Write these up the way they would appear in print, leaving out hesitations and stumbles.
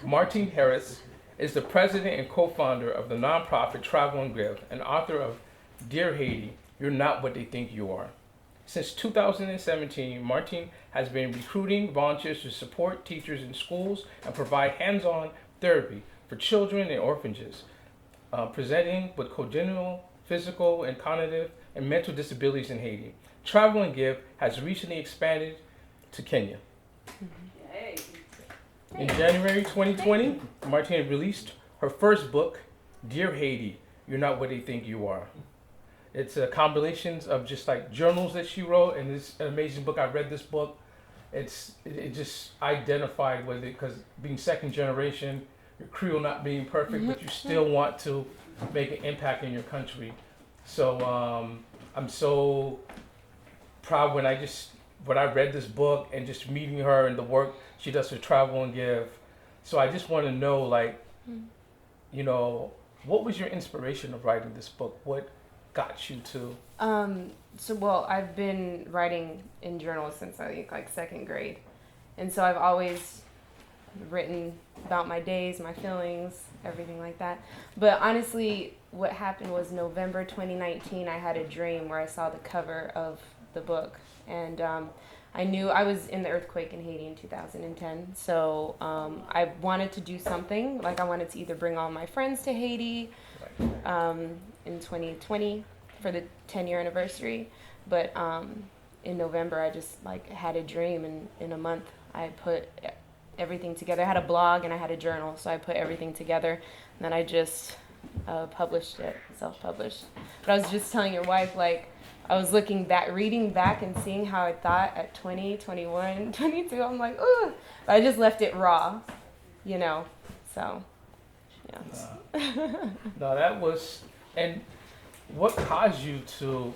Martine Harris is the president and co-founder of the nonprofit Travel and Give and author of Dear Haiti, You're Not What They Think You Are. Since 2017, Martine has been recruiting volunteers to support teachers in schools and provide hands-on therapy for children in orphanages, presenting with congenital, physical, and cognitive and mental disabilities in Haiti. Travel and Give has recently expanded to Kenya. In January 2020, Martine released her first book, Dear Haiti, You're Not What They Think You Are. It's a combination of just like journals that she wrote, and it's an amazing book. I read this book. It just identified with it because being second generation, your Creole not being perfect, but you still want to make an impact in your country. So I'm so proud when I read this book and just meeting her and the work she does for Travel and Give. So I just want to know, like, you know, what was your inspiration of writing this book? What got you to? Well, I've been writing in journals since I think like second grade. And so I've always written about my days, my feelings, everything like that. But honestly, what happened was November 2019, I had a dream where I saw the cover of the book. And I knew I was in the earthquake in Haiti in 2010. So I wanted to do something. Like I wanted to either bring all my friends to Haiti in 2020 for the 10-year anniversary. But in November, I just like had a dream. And in a month, I put everything together. I had a blog and I had a journal. So I put everything together. And then I just published it, self-published. But I was just telling your wife, like, I was looking back, reading back and seeing how I thought at 20, 21, 22. I'm like, ooh. But I just left it raw, you know. So, yeah. No, that was, and what caused you to,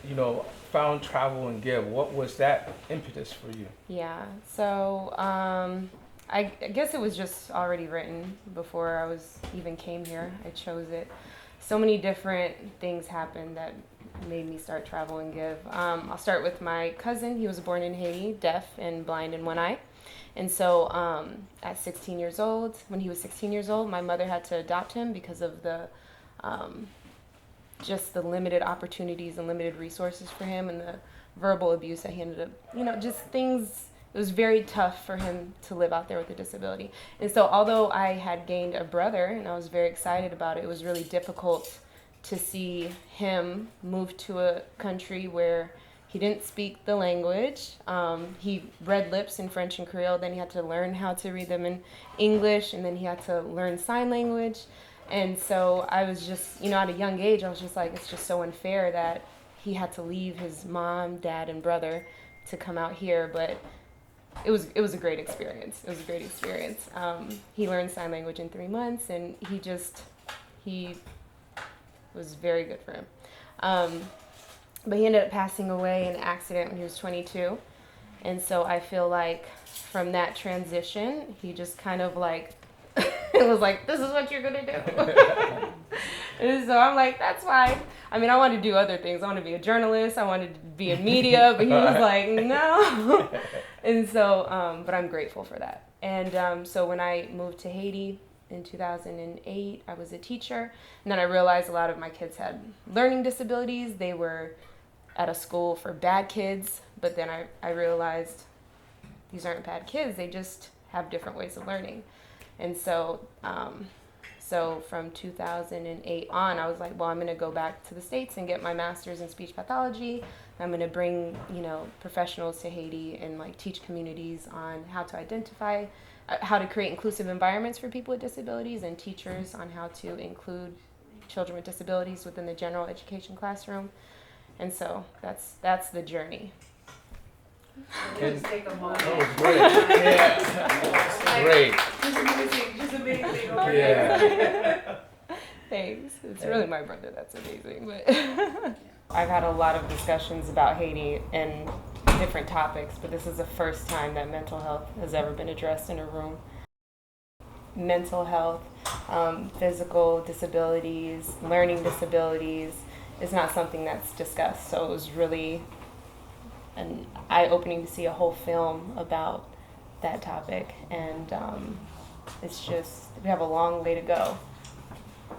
you know, found Travel and Give? What was that impetus for you? Yeah. So, I guess it was just already written before I even came here. I chose it. So many different things happened that made me start Travel and Give. I'll start with my cousin. He was born in Haiti, deaf and blind in one eye. And so at 16 years old, when he was 16 years old, my mother had to adopt him because of the just the limited opportunities and limited resources for him and the verbal abuse that he ended up, you know, just things. It was very tough for him to live out there with a disability. And so although I had gained a brother and I was very excited about it, it was really difficult to see him move to a country where he didn't speak the language. He read lips in French and Creole, then he had to learn how to read them in English, and then he had to learn sign language. And so I was just, you know, at a young age, I was just like, it's just so unfair that he had to leave his mom, dad, and brother to come out here. But it was a great experience. It was a great experience. He learned sign language in 3 months, and he was very good for him. But he ended up passing away in an accident when he was 22. And so I feel like from that transition, he just kind of like, it was like, this is what you're going to do. And so I'm like, that's fine. I mean, I wanted to do other things. I wanted to be a journalist. I wanted to be in media, but he was like, no. And so, but I'm grateful for that. And so when I moved to Haiti in 2008, I was a teacher. And then I realized a lot of my kids had learning disabilities. They were at a school for bad kids. But then I realized these aren't bad kids. They just have different ways of learning. And so, so from 2008 on, I was like, well, I'm going to go back to the States and get my master's in speech pathology. I'm going to bring, you know, professionals to Haiti and like teach communities on how to identify, how to create inclusive environments for people with disabilities, and teachers on how to include children with disabilities within the general education classroom. And so that's the journey. Let's take a moment. That was great. Yeah. Great. Just amazing. Yeah. Thanks. It's really my brother that's amazing. But I've had a lot of discussions about Haiti and different topics, but this is the first time that mental health has ever been addressed in a room. Mental health, physical disabilities, learning disabilities is not something that's discussed. So it was really an eye-opening to see a whole film about that topic, and it's just we have a long way to go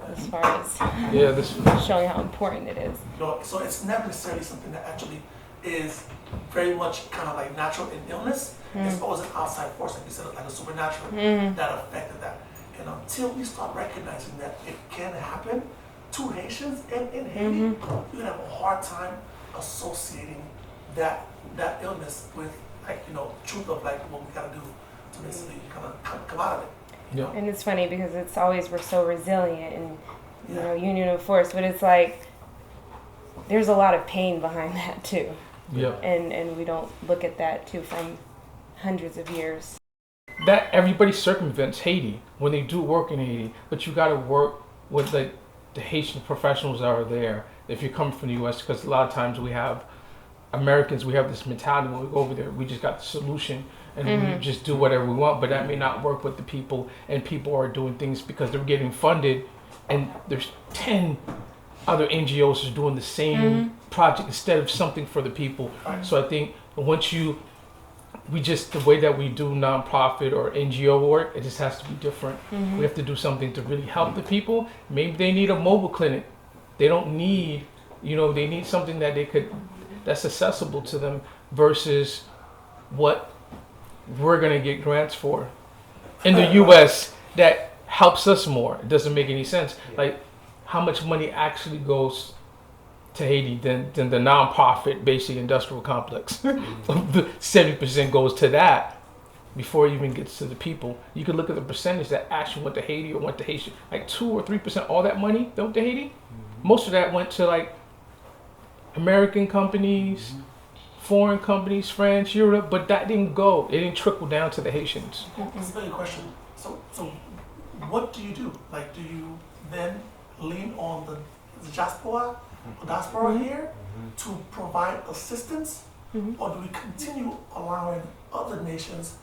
as far as showing how important it is. So it's never necessarily something that actually is very much kind of like natural in illness. It's always an outside force, like you said, like a supernatural that affected that. And until we start recognizing that it can happen to Haitians and in Haiti, you're gonna have a hard time associating that illness with, like, truth of like what we gotta do to basically kind of come out of it. Yeah. And it's funny because it's always we're so resilient and union of force, but it's like there's a lot of pain behind that too. Yeah. And we don't look at that too from hundreds of years. That everybody circumvents Haiti when they do work in Haiti, but you got to work with the Haitian professionals that are there. If you come from the U.S., because a lot of times we have Americans, we have this mentality when we go over there, we just got the solution and we just do whatever we want, but that may not work with the people, and people are doing things because they're getting funded, and there's 10 other NGOs are doing the same project instead of something for the people. So I think once the way that we do nonprofit or NGO work, it just has to be different. We have to do something to really help the people. Maybe they need a mobile clinic. They don't need, they need something that that's accessible to them versus what we're going to get grants for in the U.S. that helps us more. It doesn't make any sense. Like how much money actually goes to Haiti than the nonprofit basic industrial complex. 70% goes to that before it even gets to the people. You can look at the percentage that actually went to Haiti or went to Haiti, like 2 or 3%, all that money that went to Haiti. Most of that went to like American companies, foreign companies, France, Europe, but that didn't go. It didn't trickle down to the Haitians. That's a very good question. So what do you do? Like, do you then lean on the diaspora here to provide assistance, or do we continue allowing other nations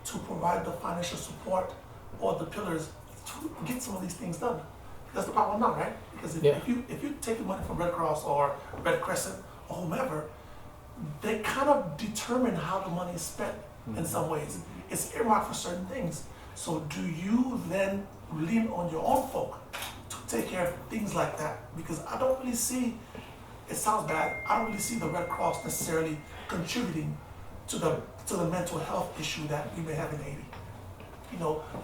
to provide the financial support or the pillars to get some of these things done? That's the problem now, right? Because if you take the money from Red Cross or Red Crescent or whomever, they kind of determine how the money is spent in some ways. It's earmarked for certain things. So do you then lean on your own folk to take care of things like that? Because I don't really see, it sounds bad, I don't really see the Red Cross necessarily contributing to the mental health issue that we may have in Haiti.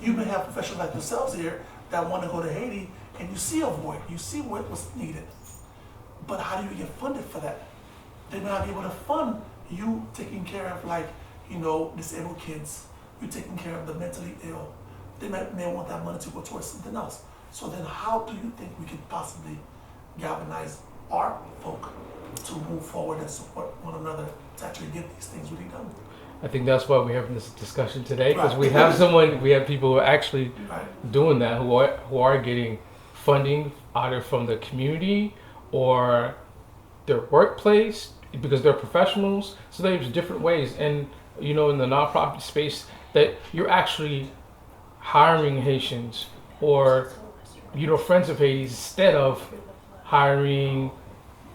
You may have professionals like yourselves here that want to go to Haiti, and you see a void, you see what was needed. But how do you get funded for that? They may not be able to fund you taking care of, like, disabled kids, you taking care of the mentally ill. They may want that money to go towards something else. So then how do you think we could possibly galvanize our folk to move forward and support one another to actually get these things really done? I think that's why we're having this discussion today, because we have people who are actually doing that, who are getting funding either from the community or their workplace because they're professionals. So there's different ways, and in the nonprofit space that you're actually hiring Haitians or friends of Haiti instead of hiring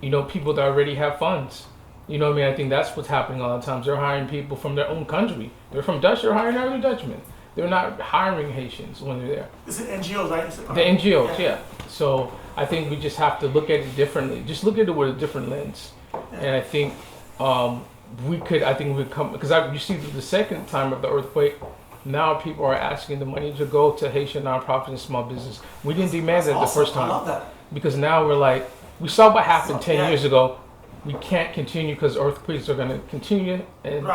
people that already have funds. I think that's what's happening a lot of times. They're hiring people from their own country. They're from Dutch, they're hiring other Dutchmen. They're not hiring Haitians when they're there. It's the NGOs, right? The NGOs, yeah. So I think we just have to look at it differently. Just look at it with a different lens. And I think we come, because you see the second time of the earthquake, now people are asking the money to go to Haitian nonprofits and small business. We didn't demand that the first time. I love that. Because now we're like, we saw what happened 10 years ago. We can't continue because earthquakes are going to continue and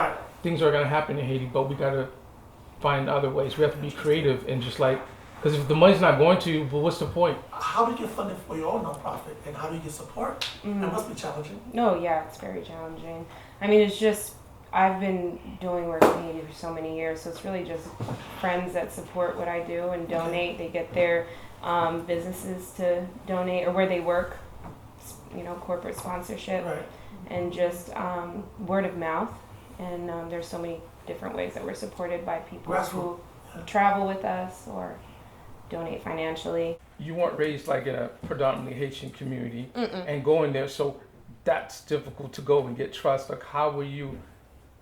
things are going to happen in Haiti, but we got to find other ways. We have to be creative and just because if the money's not going to you, well, what's the point? How do you get funding for your own nonprofit, and how do you get support? It must be challenging. No, yeah, it's very challenging. I mean, it's just, I've been doing work in Haiti for so many years, so it's really just friends that support what I do and donate. They get their businesses to donate, or where they work, corporate sponsorship, and just word of mouth. And there's so many different ways that we're supported by people who travel with us or donate financially. You weren't raised like in a predominantly Haitian community and going there, so that's difficult to go and get trust. Like, how were you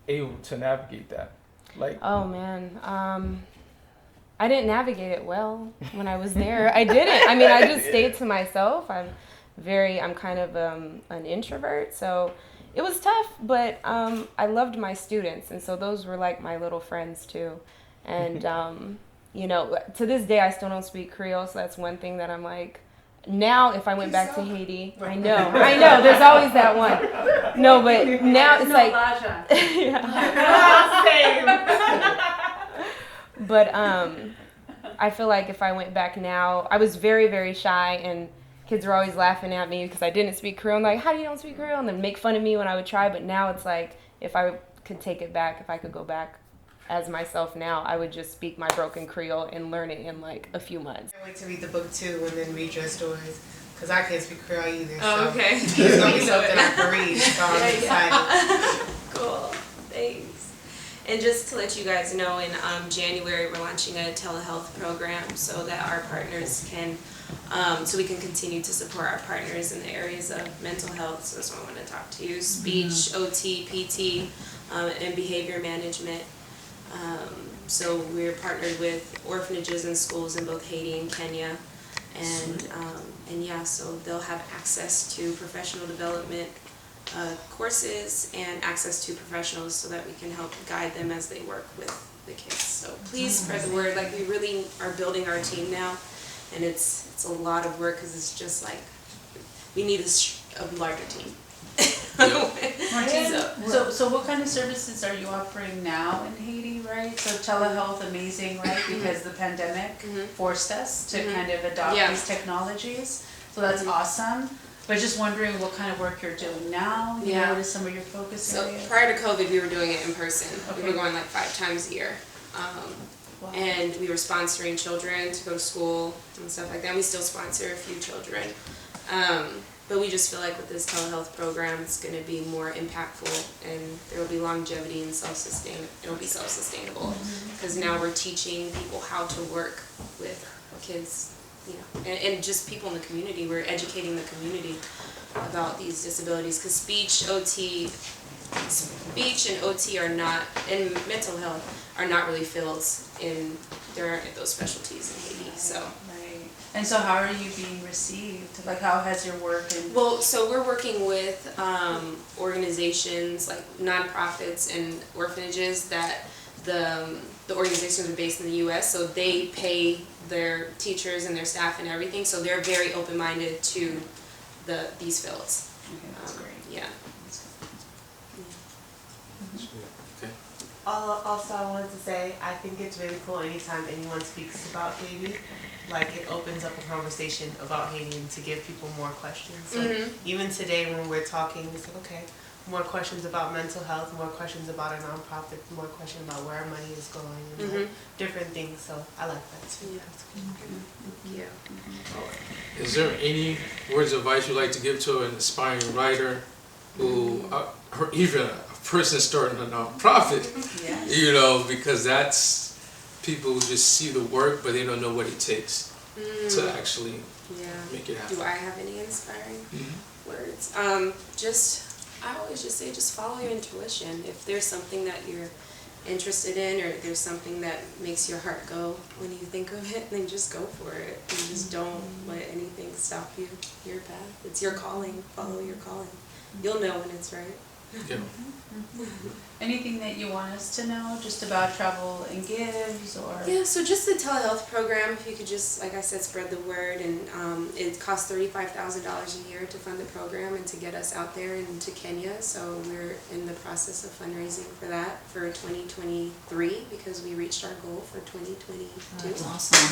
able to navigate that? Like, Oh man, I didn't navigate it well when I was there. I didn't. I mean, I just stayed to myself. I'm kind of an introvert, so it was tough. But I loved my students, and so those were like my little friends too. And you know, to this day, I still don't speak Creole, so that's one thing that I'm like. Now, if I went back to Haiti, I know, there's always that one. No, but now it's like, but I feel like if I went back now, I was very, very shy, and kids were always laughing at me because I didn't speak Creole. I'm like, how do you don't speak Creole? And then make fun of me when I would try. But now it's like, if I could take it back, if I could go back as myself now, I would just speak my broken Creole and learn it in like a few months. I wait to read the book too and then read your stories because I can't speak Creole either. Oh, so okay. It's gonna be something I can read. So I'm excited. Cool. Thanks. And just to let you guys know, in January we're launching a telehealth program so that our partners can, so we can continue to support our partners in the areas of mental health. So that's what I want to talk to you: speech, OT, PT, and behavior management. So we're partnered with orphanages and schools in both Haiti and Kenya, and yeah, so they'll have access to professional development courses and access to professionals so that we can help guide them as they work with the kids. So please spread the word. Like, we really are building our team now, and it's a lot of work because it's just like we need a larger team. Martine, so what kind of services are you offering now in Haiti, right? So telehealth, amazing, right? Because the pandemic forced us to kind of adopt these technologies. So that's awesome. But just wondering what kind of work you're doing now. You know, what is some of your focus areas? So prior to COVID, we were doing it in person. Okay. We were going like 5 times a year. Wow. And we were sponsoring children to go to school and stuff like that. We still sponsor a few children. But we just feel like with this telehealth program, it's going to be more impactful, and there will be longevity and it'll be self-sustainable, because now we're teaching people how to work with kids, you know, and just people in the community. We're educating the community about these disabilities, because speech and OT are not, and mental health are not really fields there aren't those specialties in Haiti, so. And so how are you being received? Like, how has your work and... Well, so we're working with organizations like nonprofits and orphanages that the organizations are based in the U.S., so they pay their teachers and their staff and everything, so they're very open-minded to these fields. Okay, that's great. Yeah. Also, I wanted to say, I think it's really cool anytime anyone speaks about Haiti. Like, it opens up a conversation about Haiti and to give people more questions. So even today when we're talking, it's like, okay, more questions about mental health, more questions about our nonprofit, more questions about where our money is going, and like, different things. So I like that too. Yeah. Is there any words of advice you'd like to give to an aspiring writer who, or even a person starting a nonprofit, you know, because that's, people just see the work, but they don't know what it takes to actually make it happen. Do I have any inspiring words? I always just say, just follow your intuition. If there's something that you're interested in, or there's something that makes your heart go when you think of it, then just go for it. And just don't let anything stop you, your path. It's your calling. Follow your calling. You'll know when it's right. Yeah. Anything that you want us to know just about travel and gives, or? Yeah, so just the telehealth program, if you could just, like I said, spread the word, and it costs $35,000 a year to fund the program and to get us out there into Kenya, so we're in the process of fundraising for that for 2023, because we reached our goal for 2022. That's awesome.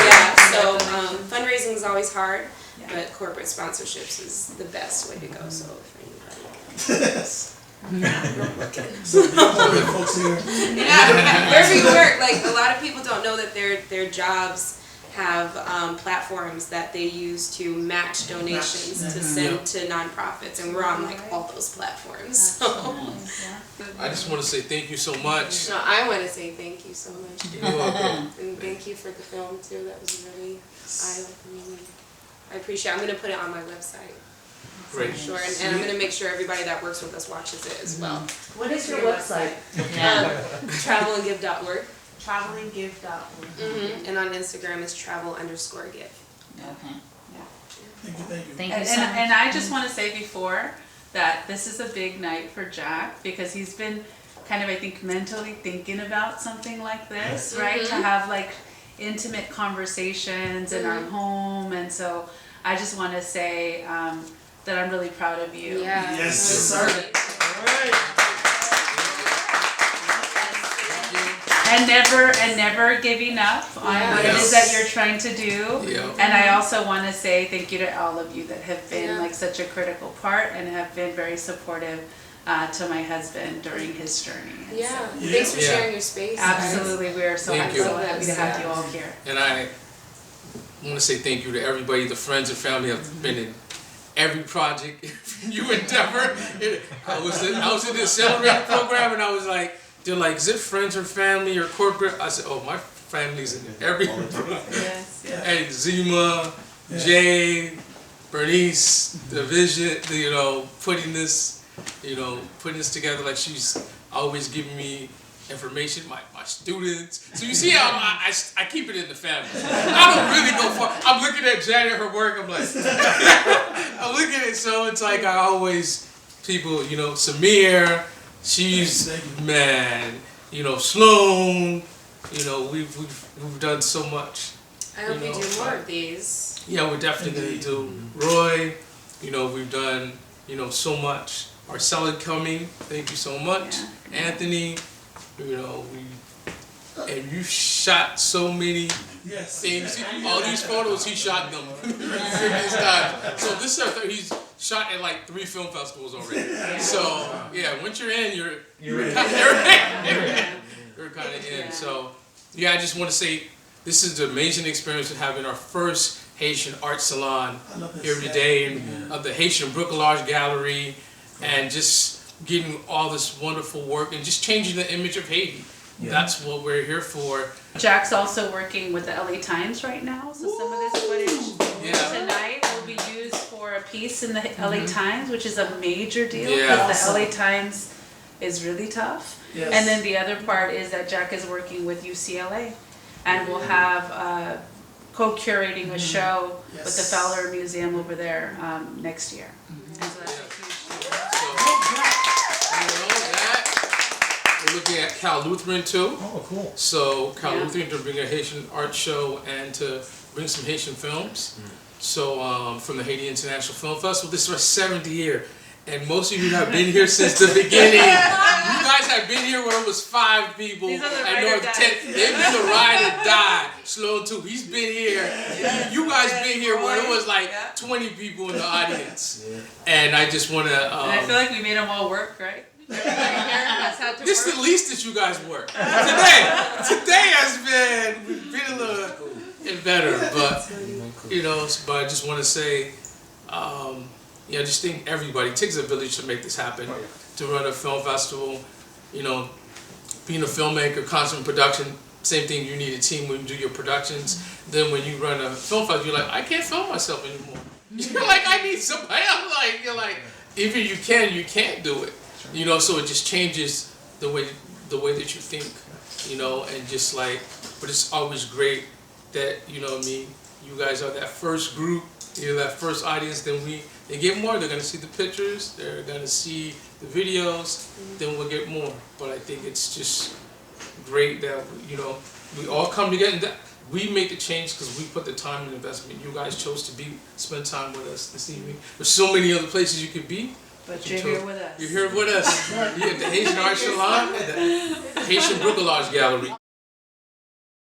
Yeah, so fundraising is always hard, but corporate sponsorships is the best way to go, so for anybody. Folks here. Wherever you work, like, a lot of people don't know that their jobs have platforms that they use to match donations to send to nonprofits, and we're on like all those platforms. So. I just want to say thank you so much. No, I want to say thank you so much. You're welcome. And thank you for the film too. That was really eye-opening. I appreciate it. I'm going to put it on my website. Great. Sure, and I'm gonna make sure everybody that works with us watches it as well. What is your website? Travelandgive.org. Travelandgive.org. And on Instagram is travel_give. Okay. Thank you, thank you. Thank you And, so much. and I just want to say before that this is a big night for Jack because he's been kind of, I think, mentally thinking about something like this, right? To have like intimate conversations in our home. And so I just want to say that I'm really proud of you. Yeah. Yes, no, sir. it's All right. And never giving up on what it is that you're trying to do. Yeah. And I also want to say thank you to all of you that have been Yeah. like such a critical part and have been very supportive to my husband during his journey. And Yeah. so- Thanks for Yeah. sharing your space. Absolutely, we are so, Thank you. so happy to have you all here. And I want to say thank you to everybody, the friends and family have been in every project you endeavor. I was in the accelerator program and I was like, they're like, is it friends or family or corporate? I said, oh, my family's in every Yes, yes. Hey, Zima, Jay, Bernice, the vision, putting this together, like she's always giving me information, my students. So you see how I keep it in the family. I don't really go far. I'm looking at Janet, her work, I'm like, I'm looking at it, so it's like I always, people, Samir, she's, man, Sloan, we've done so much. I hope you do more of these. Yeah, we're definitely gonna do. Roy, we've done, so much. Marcella coming, thank you so much. Yeah. Anthony, and you shot so many things. All these photos, he shot them previous time. So this is he's shot at like 3 film festivals already. So yeah, once you're in, you're kind of in. So yeah, I just want to say this is an amazing experience of having our first Haitian art salon here today, and of the Haitian Bricolage Gallery, and just getting all this wonderful work and just changing the image of Haiti. That's what we're here for. Jack's also working with the LA Times right now, so some of this footage tonight will be used for a piece in the LA Times, which is a major deal because the LA Times is really tough. Yes. And then the other part is that Jack is working with UCLA, and we'll have co-curating a show with the Fowler Museum over there next year. And so that's a huge deal. We're looking at Cal Lutheran too. Oh, cool. So Cal Lutheran to bring a Haitian art show and to bring some Haitian films. So from the Haiti International Film Festival, this is our 7th year. And most of you have been here since the beginning. You guys have been here when it was 5 people. These are the I ride know or dies. they've been the ride or die. Slow too. He's been here. You guys been here when it was like 20 people in the audience. And I just want to. And I feel like we made them all work, right? This is the least that you guys work. Today has been a little better, but but I just want to say, I just think everybody, it takes a village to make this happen, to run a film festival, being a filmmaker, constant production, same thing, you need a team when you do your productions. Then when you run a film festival, you're like, I can't film myself anymore. You're like, I need somebody else. You're like, even you can't do it. So it just changes the way that you think, and just like, but it's always great that, you guys are that first group, that first audience, then they get more, they're gonna see the pictures, they're gonna see the videos, then we'll get more. But I think it's just great that, we all come together, and that we make the change because we put the time and investment. You guys chose to spend time with us this evening. There's so many other places you could be. But you're here with us. You're here with us. You're at the Haitian Art Salon, at the Haitian Bricolage Gallery.